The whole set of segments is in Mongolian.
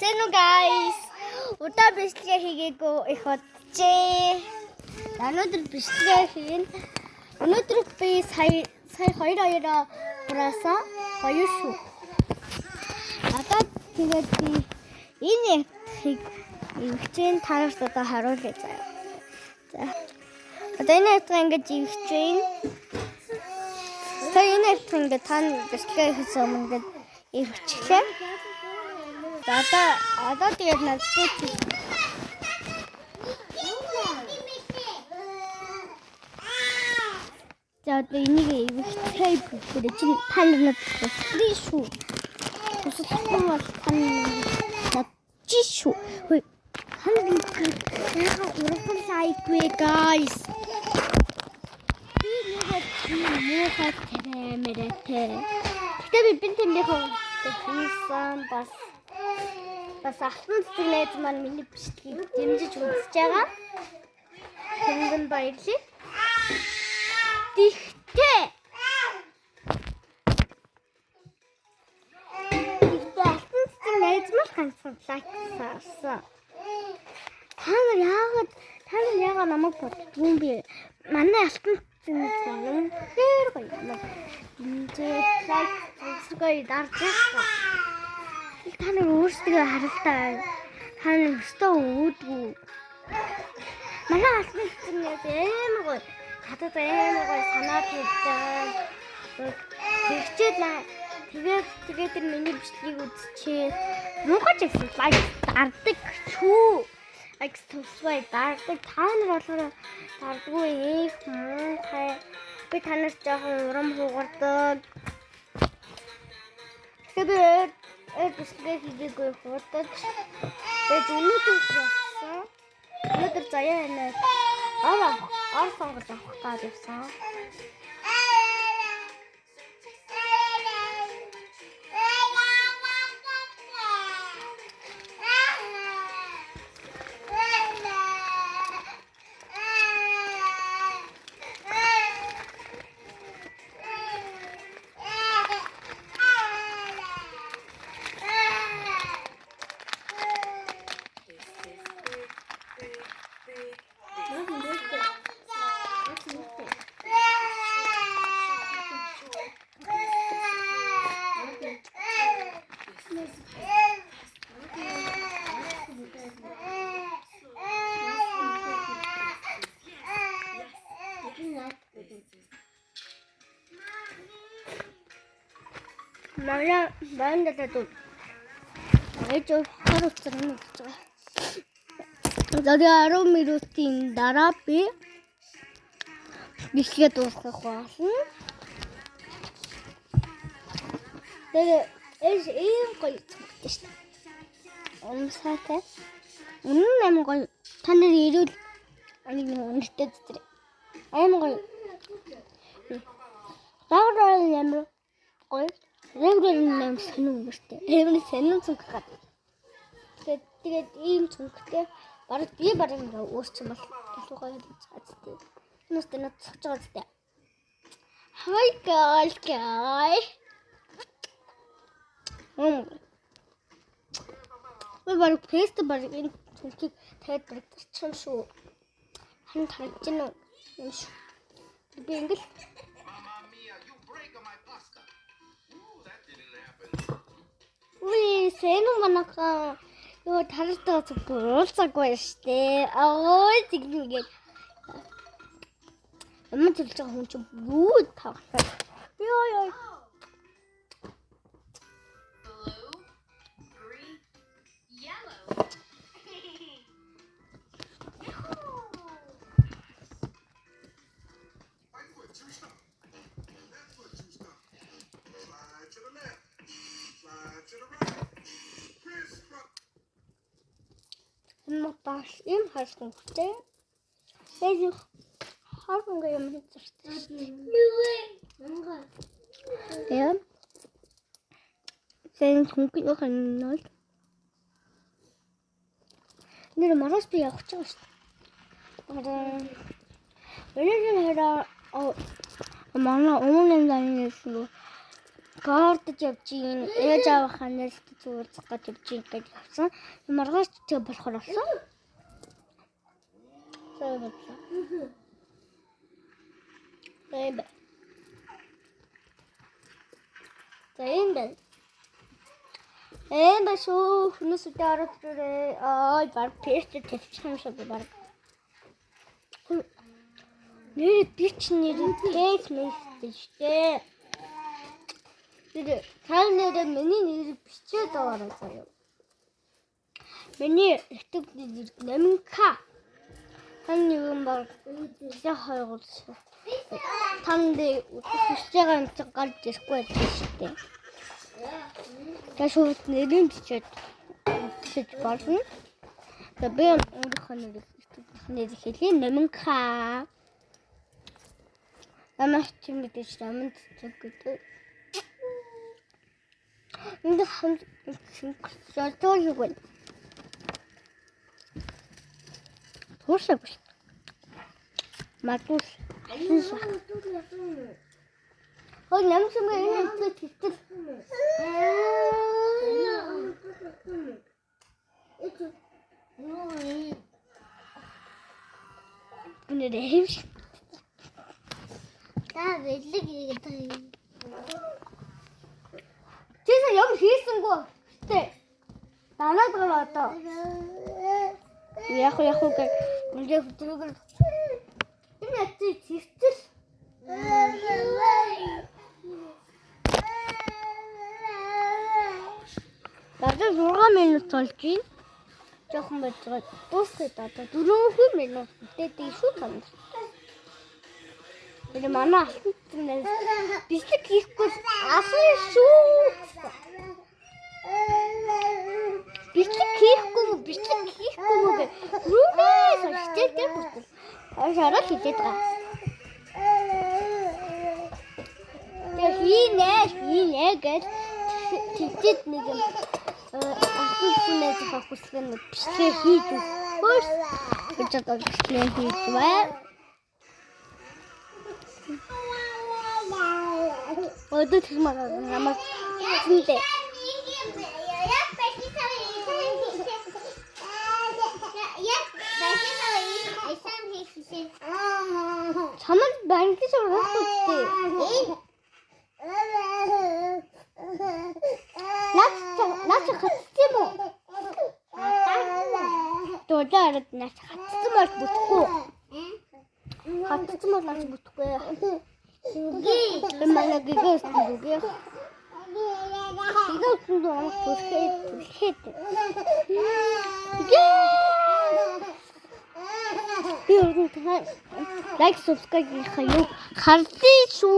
Hello guys. Удаа бичлэгээ хийгээгүй их боджээ. Өнөөдөр бичлэгээ хийн. Өнөөдөр би сая 2-2-оо хураасан. Хоёр шүү. Одоо тэгээд би энэ ивчэн танарт одоо харуулъя заяа. За. Одоо энэ ингэж ивчэн. Сая энэ ингэж тань бичлэгээ хийсэн юм ингээд ивчлээ. Одоо тэгээд надад за одоо энийг ивчлээ бүгд чинь танарт бэлээ шүү. Усахгүй бол танарт жишүү. Хөөе. Танарт урагхан лайквэ guys. Би нэг камератэй. Гэтэ би бинтэнийхөө хийсэн бас ахын цэцэгнээс маань миний бичлэгийг дэмжиж үзэж байгаа. Тэнд баярлалаа. Тэгтээ ахын цэцэгнээс маань ганцхан лайксан. Та нар яагаад намайг боддгүй юм бэ? Манай ахын цэцэгнээс маань үнэхээр гоё юм. Дэмжиж лайк subscribe дарж байгаа. Та нар өөрсдөө харалтаа. Та нар өстөө үүдгүй. Манай ахын цэцэгнээс амар гоё. Хатад амар гоё санаад хэлдэг. Тэгээд тэр миний бичлэгийг үзчихээ. Муухай ч гэсэн лайк дардаг шүү. Лайк subscribe дардаг. Та нар болохоор дардгүй их муухай. Би та нарт жоохон урам хугардаг. Тэгээд бичлэгээ хийгээгүй хурдаж. Тэгээд өнөөдөр болсон. Өнөөдөр заяа нэ. Ор сонгож авах гал явсан. Баандалаа ээж харуулсан юм гэж байгаа. За 10 минутын дараа би бичлэгээ дуусгах болно. Тэгээд ийм гоё цогтой шүү дээ. Умсаатай. Үнэн амар гоё. Та нар ирүүл үнэтэй зүтрээ. Амар гоё. Даграа амар гоё. Регулэр нэм сонин өмөртэй. Эвэн сонин цонх гад. Тэгээд ийм цонхтэй баг би баг ингээ өөрчм бол ялгаагаа цаацтай. Нүстэ нот цогж байгаа зү. Hi guys. Би баг фест баг энэ цонхыг тавьад баригдчихсан шүү. Хан тарж гэнэ юм шүү. Би ингээл Сэну манака ёо таралтаа уулзаагүй штэ. Ой тэгнийгээд. Ямар төлж байгаа хүн чинь юу тавхаа. Ёо. Бас юм харсан хөтэй. Тэгээд харсан юм хийчихсэн. Яа. Сэн хүнгүй нөхөн. Нэр маргааш би явах гэж байна шүү. Өнөөдөр манай өмнө нь Гордож явж ийн ээж аваахаа нэрт зурцах гэж явж ийн гэж авсан. Маргааш тэг болохоор болсон. Зайбэ. Башуу хүнээс үдэрэг баг пэст тавьчих юм шиг баг. Нэр бич нэр тех мэстэй штэ. Тэр нэрээ миний нэр бичээд байгаа заяа. Миний YouTube нэр Наминка. Таны юм баг яг хайгуул. Танд хүсэж байгаа юм чи гарч ирэхгүй байх штэ. Тэшүүд нэрийн бичээд болно. Тэгээ өөрийнхөө нэр Наминка. Намайг чи мэдээж намайг гэдэг. Энд хан жолтой гэн. Туушаг. Матус. Ой намсмаа энэ тэгтэл. Үнэхээр väldigt irriterande. Titta, jag hissen går. Det. Alla drar låta. Jag hugger. Men det tror. Det är inte tistes. Надад 6 минут болж байна. Жохон бодгоо дуусгаад одоо 4 минут үдээд шүү тань. Би манай алтан бичлэг хийхгүй асан шүү. Бичлэг хийхгүй гэ. Рүүгээ соштэй бүтэл. Ашаараа хийгээд байгаа. Тэр хийнэ гэж тэгтээд нэг юм алтан хүнээс хавхсгэн бичлэг хийдэг. Хөөс гэж одоо бичлэг хийчихвээ. Ödül çıkmadı ama şimdi. Tamam benimki sonra tuttu. Nasıl kaçtı mı? Doğru aradı nasıl kaçtı mı tutku? Kaçtı mı nasıl tutku? Mana gigas tuduge. Gigas tudu ama tuşket. Like subscribe kayo. Harti su.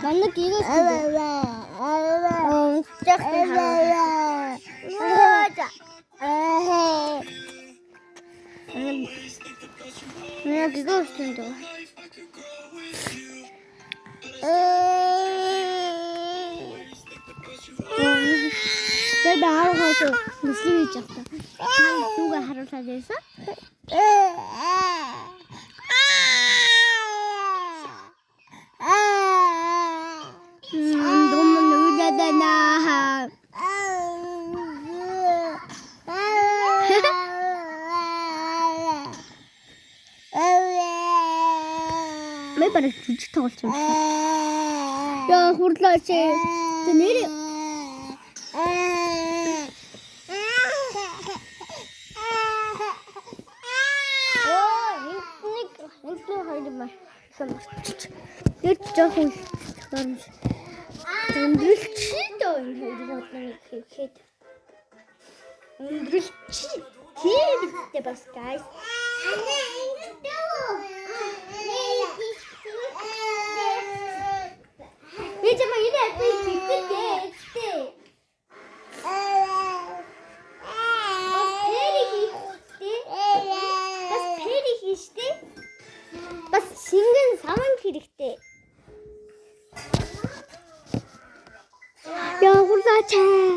Manlık gigas tudu. Çok ne gigas tudu. Ben bahar olsa nasıl yiyecektim? Sen su harita değilse? May parang çocuk tavşan. Ya hurtlar şey. Nereye? Jetzt doch nicht. Dann bist du hier bist guys. Weet je maar yine geçti. Бас пэрих штэ. Бас шингэн саман хэрэгтэй. Ачаа.